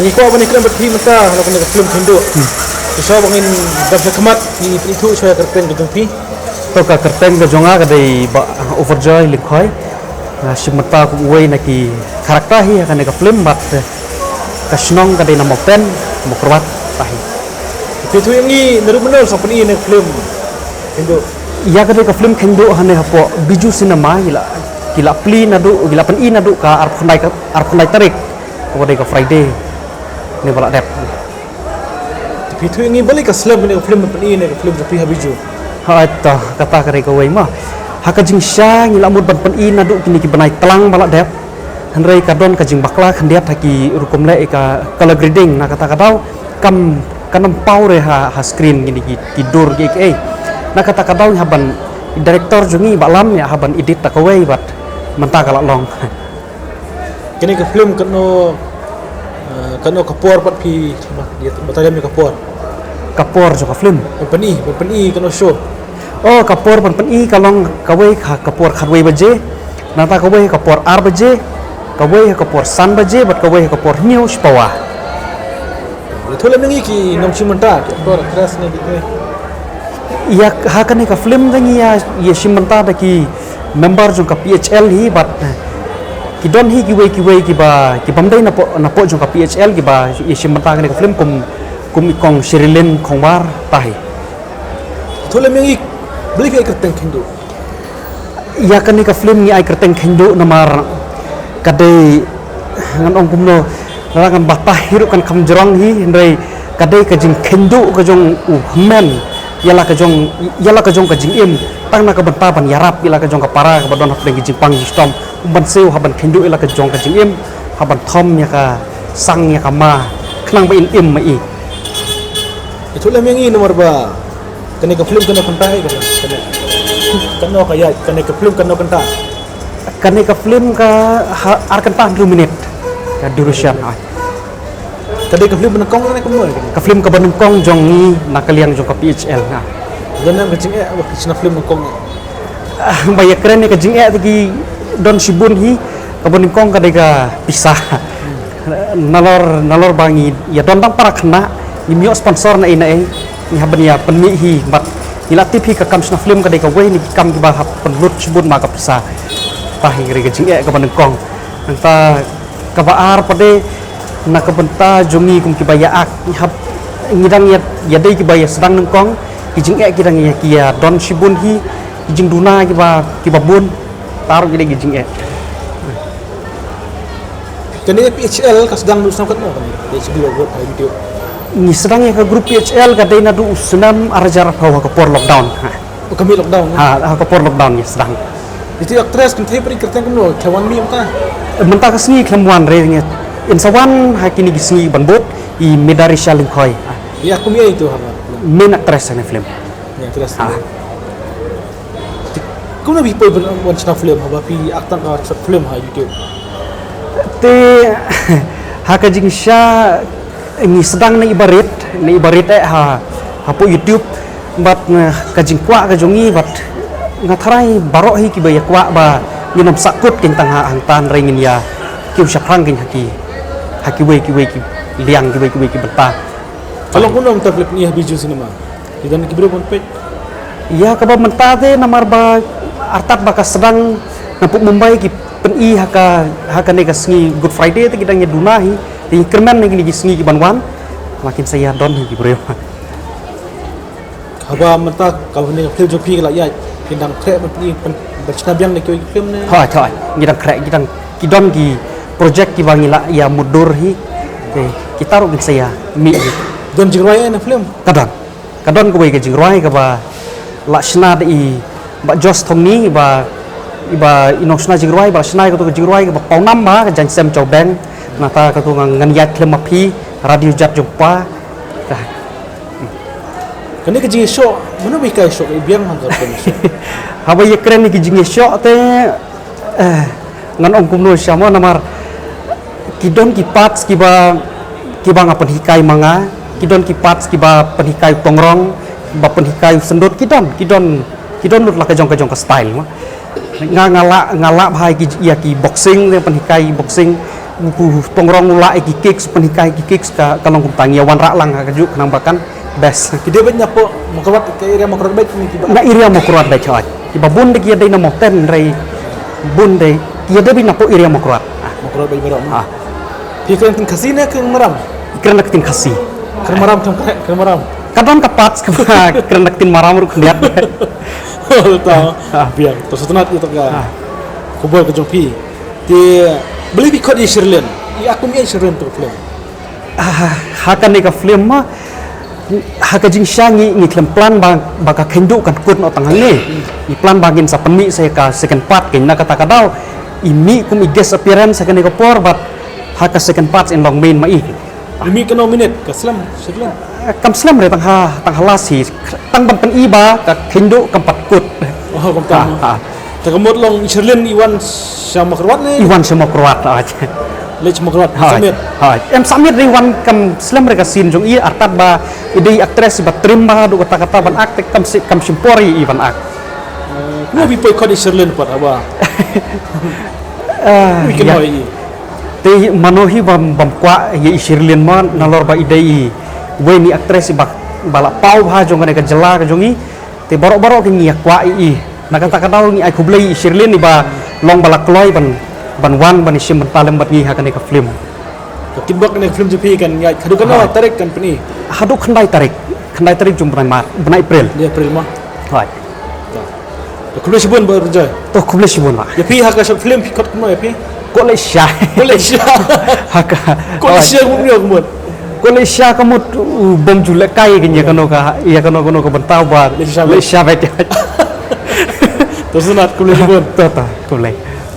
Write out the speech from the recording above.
Ni ko bani kena berhenti mata kalau kena film Hindu. So bangin dapat kemat ni itu saya kerten gitu pi. To ka kerteng ka jonga ka dei overjoy likhoi simata ku wei na ki karakter hi ka ne ka film bat ka snong ka dei na mopen mokrwat tahi Itu yang ni naru benar so pani ni film Hindu. ya ka dei ka film khendo hane hapo biju cinema gila pli na du gila pen i na du ka ar phundai tarik ko dei ka friday ne bala dep Itu yang ni balik ke film ni film pani ni film tapi habiju. Hatta kata kare ko wei ma haka jing sha ngila mud ban pen i na du kini ki banai telang bala dep hanrei ka don ka jing bakla khandiat haki rukum le ka color grading na kata kadau kam kanam pau re ha screen gini ki dur ki na kata kadau haban director jungi balam ya haban edit ta ko wei bat menta kala long Kini ke film kano kapor pat pi dia batalyan mi kapor. kapor jo ka film Pani kano show. oh kapor pen i kalong kawei kha kapor kharwei baje nata kawei kapor ar baje kawei kapor san baje bat kawei kapor news pawa Itu lah nengi ki nom simenta kapor keras ni di. ya hakane ka film dangi ya simenta da ki member jong ka PHL hi bat ki don hi ki wei ki ba ki bamdai na po jong ka PHL ki ba ye simenta kane ka film kum ikong Sherilyn Khongwar tahi Itu lah nengi beli ke kerten Hindu. ya kane ka film ni ai kerteng khendo namar kade ngan ong kumno rangan batah hirup kan kam jerong hi ndai kade ka jing khendo ka jong men yala ka jong ka jing im tang na ka ban pa ban yarap yala ka jong ka para ka badon hap deng jing pang stom ban seu haban khendo yala ka jong ka jing im haban thom ya ka sang ya ka ma khnang ba in im ma i Itu lah nengi nomor ba. Kena ke film kena kentai kena kaya kena ke film kena kentai. kane ka film ka ar kan ta 2 minit ka duration ai Tadi ke film benekong kena kemul. ka film ka banung kong jong ni nakaliang jong ka PHL na Jangan kecing waktu cina film benekong. banyak keren ni ka jing tagi don sibun hi ka banung kong ka dega pisah nalor bangi ya don bang para khna ni mio sponsor na ina ni haban ya penmi hi bat ila tip hi ka kam sna film ka dega we ni kam ki ba hap penlut sibun ma ka pisah tahi ka jing ka banung kong anta ka baar pade na ka benta jongi kum ki baya ak ni hap ngidang ya dei ki baya sedang nang kong ki jing ki dang ya kia don sibun hi ki jing duna ki ba bun taruh jadi ki jing Kena PHL kas sedang berusaha kat mana? Dia sedih buat video. ni sedang ya ka grup PHL ka dei na du senam arajar pawa ka por lockdown Oh, kami lockdown. ka por lockdown ya sedang Itu aktris kan tapi kerten kemul. Kawan mi mata. menta ka sngi klemwan re nge in sawan ha kini gi sngi banbot I medari shaling khoi Ya aku mi itu apa? main actress na film Ya aktris. Kau nak people buat cina film apa? Pi aktor film ha YouTube. te ha ka jing sha ni sedang na ibarit ha po YouTube bat ka jing kwa ka jongi bat ngatharai barok hi ki ba ya kwa ba ni nam sakut kin tang ha ang tan ringin ya kiu shaprang kin haki we ki liang ki we ki benta Kalau kau nak film ni habis cinema. Kita nak kibru pun pet. ya ka ba menta te namar ba artat ba ka sedang na pu Mumbai ki pen I haka ne ka sngi Good Friday te kidang ya dunahi ti kerman ne ki sngi ki banwan makin saya don hi ki bro Apa mata kalau ni film jopi kalau ya kita krek ni bercina biang nak film ni. thoi ngidang krek ngidang ki don ki project ki bangila ya mudur hi te kita ro saya mi hi Dan jingrai na film. kadon ko ke jingroi ka ba lakshna I ba jos thong ni ba iba inoksna jingroi ba lakshna ka to jingroi ka ba paunam ba ka jan sem chow bang nata ka to ngan yat klem api radio jat jumpa ka Kena ke jing show. Mana bikai show biang hang film. haba ye kren ni ki jinge shot te ngan ong kumno syamo namar kidon ki parts ki ba ngapan hikai manga kidon ki parts ki ba penhikai tongrong ba penhikai sendot kidon lut la ka jong ka style ma ngala bhai ki ya ki boxing le penhikai boxing tongrong ula iki kicks penikai kicks ka kalong kumtangi wan ra lang ka juk nang bakan best Kita banyak po makarat ke area makarat baik ni kiba. na area mo kurat ba choy iba bun de kia dai na mo ten rei bun de kia dai na po area mo kurat Makarat baik maram. ah Pikiran tin kasina ke maram. ikran nak tin khasi Ke maram tam ke maram. kadang kapat ikran nak tin maram ru khliat Tahu. Biar terus tenat itu ka. Kubur ke jongpi. Ti beli bikot di Sherlin. I aku mi Sherlin tu film. hakan ni ka film ma haka jing syangi ngi klem plan baka kendu kan kut no tangang ni i plan bagin sa peni saya ka second part kin na kata kadau imi kum i guest appearance sa kani ka por but haka second part in long main ma i Demi kena minit ke Slam Sherlin. kam slam re tang halasi tang ban pen iba ka kendu kampat kut Oh, kom tahu. Terkemut long Sherlin Iwan sama keruat ni. iwan semua kroat aja Lech makarat samit. hai em samit ri wan kam slam re ka sin jong i artat ba idei actress ba trim ba du kata-kata ban aktek kam simpori iwan ak Kau bi poi kau di Sherlin pat apa? Wi kena i. te manohi bam kwa ye shirlin man nalor ba idei we ni actress ba bala pau ha jong ka jela ka jongi te baro-baro ke ngi kwa i na kata kata ngi ai kublei shirlin ni ba long bala kloi ban wan ban sim ban palem bat ngi ha ka film Timbak ni film JP kan ya kadu kena tarik kan peni. hadu khandai tarik jum ban april Dia April mah. hai Kalau sebun berjaya. to kublei sibun la Ya pi hak film pikot kena ya pi. ko le sha Boleh sia. haka Kau sia kumnya kumut. ko le sha kamut bom jule kai ke nya kano ka ya kano ka bentau ba Le sha le sha bet Terus nak kulit sebun. to ko le